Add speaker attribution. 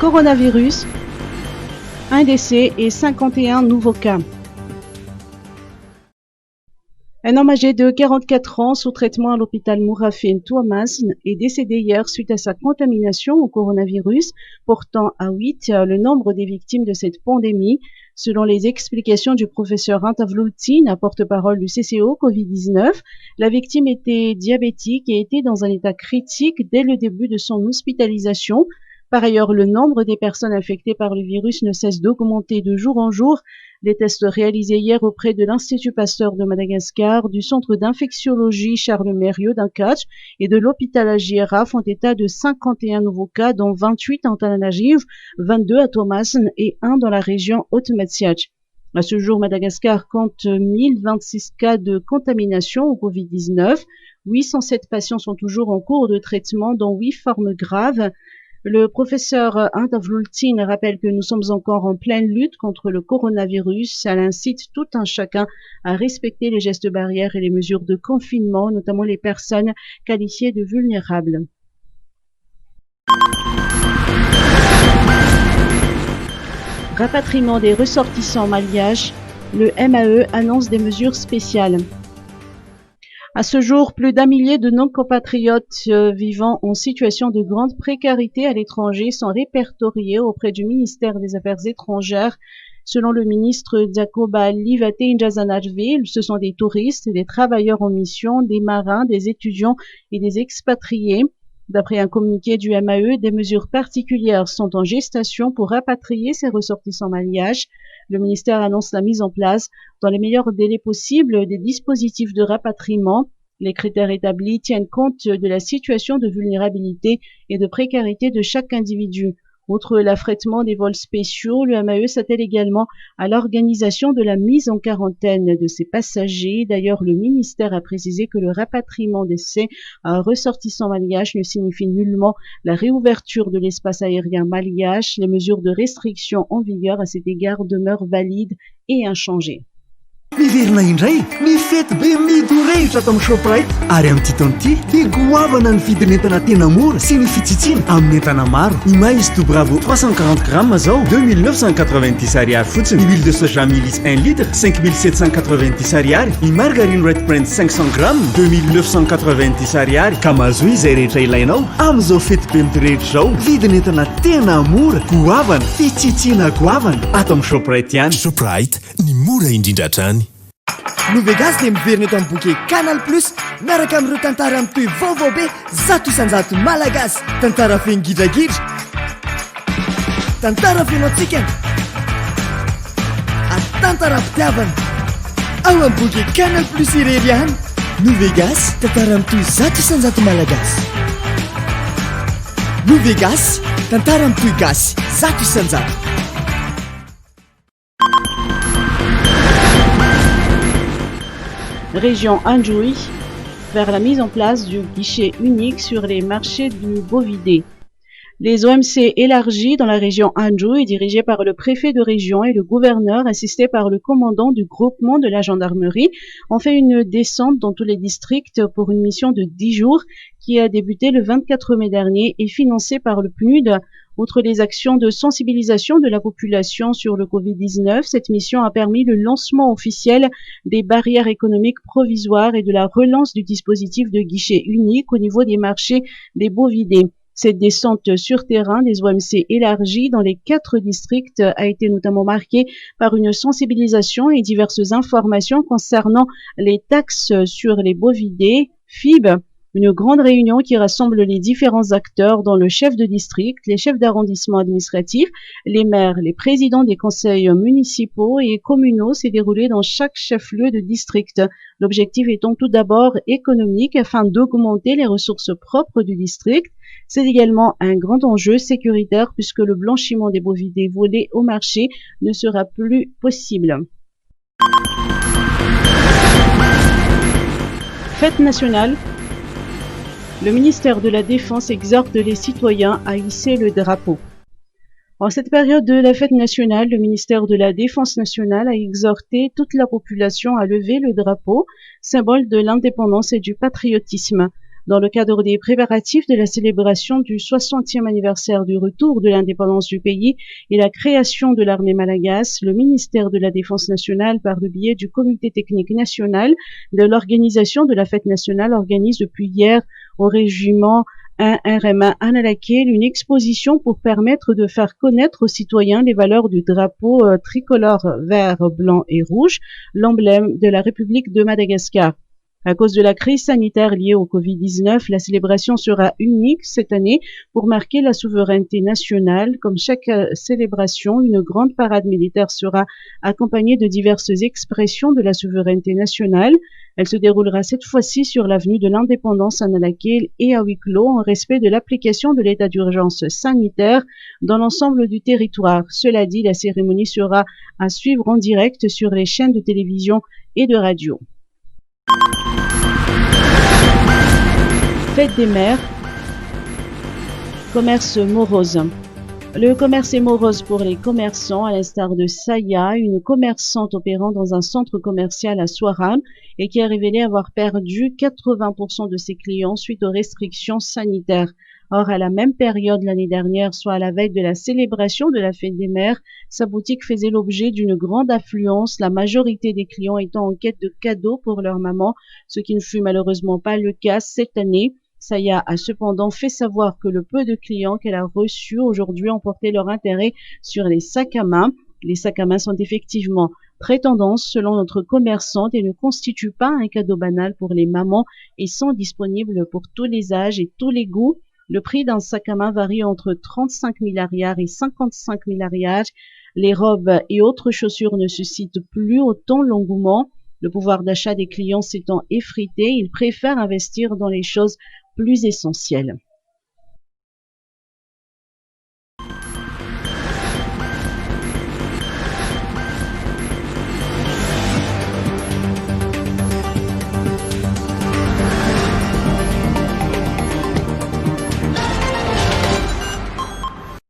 Speaker 1: Coronavirus, un décès et 51 nouveaux cas. Un homme âgé de 44 ans sous traitement à l'hôpital Mourafine Touamassine est décédé hier suite à sa contamination au coronavirus, portant à 8 le nombre des victimes de cette pandémie, selon les explications du professeur Anta Vloutine, porte-parole du CCO Covid-19. La victime était diabétique et était dans un état critique dès le début de son hospitalisation. Par ailleurs, le nombre des personnes infectées par le virus ne cesse d'augmenter de jour en jour. Les tests réalisés hier auprès de l'Institut Pasteur de Madagascar, du Centre d'infectiologie Charles Mérieux d'Ankatch et de l'hôpital Agiera font état de 51 nouveaux cas, dont 28 en Tananagiv, 22 à Touamassine et 1 dans la région Haute-Matsiach. À ce jour, Madagascar compte 1026 cas de contamination au Covid-19. 807 patients sont toujours en cours de traitement, dont 8 formes graves. Le professeur Anta Vloutine rappelle que nous sommes encore en pleine lutte contre le coronavirus. Elle incite tout un chacun à respecter les gestes barrières et les mesures de confinement, notamment les personnes qualifiées de vulnérables. Rapatriement des ressortissants malgaches, le MAE annonce des mesures spéciales. À ce jour, plus d'1 millier de non-compatriotes vivant en situation de grande précarité à l'étranger sont répertoriés auprès du ministère des Affaires étrangères. Selon le ministre Jacoba Livate Njazanajville, ce sont des touristes, des travailleurs en mission, des marins, des étudiants et des expatriés. D'après un communiqué du MAE, des mesures particulières sont en gestation pour rapatrier ces ressortissants malgaches. Le ministère annonce la mise en place, dans les meilleurs délais possibles, des dispositifs de rapatriement. Les critères établis tiennent compte de la situation de vulnérabilité et de précarité de chaque individu. Outre l'affrètement des vols spéciaux, le MAE s'attelle également à l'organisation de la mise en quarantaine de ces passagers. D'ailleurs, le ministère a précisé que le rapatriement de ces ressortissants malgaches ne signifie nullement la réouverture de l'espace aérien malgache. Les mesures de restriction en vigueur à cet égard demeurent valides et inchangées.
Speaker 2: Miverina indray ny fety be midorehitra tamin'ny Shoprite ary amin'ity taona ity dia goavana ny vidin'entana tena mora sy ny fitsitsiana amin'ny entana maro. Ny maïs tout bravo 340 grammes zao 2990 ariary fotsiny. Ny huile de soja milis 1 litre 5790 ariary. Ny margarine Red Brand 500 grammes 2990 ariary. Ka mahazo izay rehetra ilainao amin'izao fety be midorehitra zao. Vidin'entana tena mora, goavana, fitsitsiana goavana ato amin'ny Shoprite ihany.
Speaker 3: Shoprite ny mora indrindra hatrany.
Speaker 4: Novegas dia miverina eto amin'ny boke Canal Plus miaraka amin'ireo tantara mitohy vaovao be zato isan-jato malagasy. Tantara feno gidragidra, tantara feno atsikana, tantaram-pitiavana ao amin'ny boke Canal Plus irery ihany. Novegas, tantara mitohy zato isan-jato malagasy. Novegas, tantara mitohy gasy zato isan-jato.
Speaker 1: Région Anjoui, vers la mise en place du guichet unique sur les marchés du bovidé. Les OMC élargis dans la région Anjoui, dirigés par le préfet de région et le gouverneur, assistés par le commandant du groupement de la gendarmerie, ont fait une descente dans tous les districts pour une mission de 10 jours qui a débuté le 24 mai dernier et financée par le PNUD. Outre les actions de sensibilisation de la population sur le Covid-19, cette mission a permis le lancement officiel des barrières économiques provisoires et de la relance du dispositif de guichet unique au niveau des marchés des bovidés. Cette descente sur terrain des OMC élargies dans les 4 districts a été notamment marquée par une sensibilisation et diverses informations concernant les taxes sur les bovidés, FIB, une grande réunion qui rassemble les différents acteurs dont le chef de district, les chefs d'arrondissement administratif, les maires, les présidents des conseils municipaux et communaux s'est déroulée dans chaque chef-lieu de district. L'objectif étant tout d'abord économique afin d'augmenter les ressources propres du district. C'est également un grand enjeu sécuritaire puisque le blanchiment des bovidés volés au marché ne sera plus possible. Fête nationale. Le ministère de la Défense exhorte les citoyens à hisser le drapeau. En cette période de la fête nationale, le ministère de la Défense nationale a exhorté toute la population à lever le drapeau, symbole de l'indépendance et du patriotisme. Dans le cadre des préparatifs de la célébration du 60e anniversaire du retour de l'indépendance du pays et la création de l'armée malagasy, le ministère de la Défense nationale, par le biais du Comité technique national de l'organisation de la fête nationale, organise depuis hier au régiment 1 RMA Analakil une exposition pour permettre de faire connaître aux citoyens les valeurs du drapeau tricolore vert, blanc et rouge, l'emblème de la République de Madagascar. À cause de la crise sanitaire liée au Covid-19, la célébration sera unique cette année pour marquer la souveraineté nationale. Comme chaque célébration, une grande parade militaire sera accompagnée de diverses expressions de la souveraineté nationale. Elle se déroulera cette fois-ci sur l'avenue de l'Indépendance à Analakil et à huis clos en respect de l'application de l'état d'urgence sanitaire dans l'ensemble du territoire. Cela dit, la cérémonie sera à suivre en direct sur les chaînes de télévision et de radio. Fête des mères, commerce morose. Le commerce est morose pour les commerçants, à l'instar de Saya, une commerçante opérant dans un centre commercial à Soaram et qui a révélé avoir perdu 80% de ses clients suite aux restrictions sanitaires. Or, à la même période l'année dernière, soit à la veille de la célébration de la fête des mères, sa boutique faisait l'objet d'une grande affluence, la majorité des clients étant en quête de cadeaux pour leur maman, ce qui ne fut malheureusement pas le cas cette année. Saya a cependant fait savoir que le peu de clients qu'elle a reçus aujourd'hui ont porté leur intérêt sur les sacs à main. Les sacs à main sont effectivement très tendance selon notre commerçante et ne constituent pas un cadeau banal pour les mamans et sont disponibles pour tous les âges et tous les goûts. Le prix d'un sac à main varie entre 35 000 arrières et 55 000 arrières. Les robes et autres chaussures ne suscitent plus autant l'engouement. Le pouvoir d'achat des clients s'étant effrité, ils préfèrent investir dans les choses plus essentielles.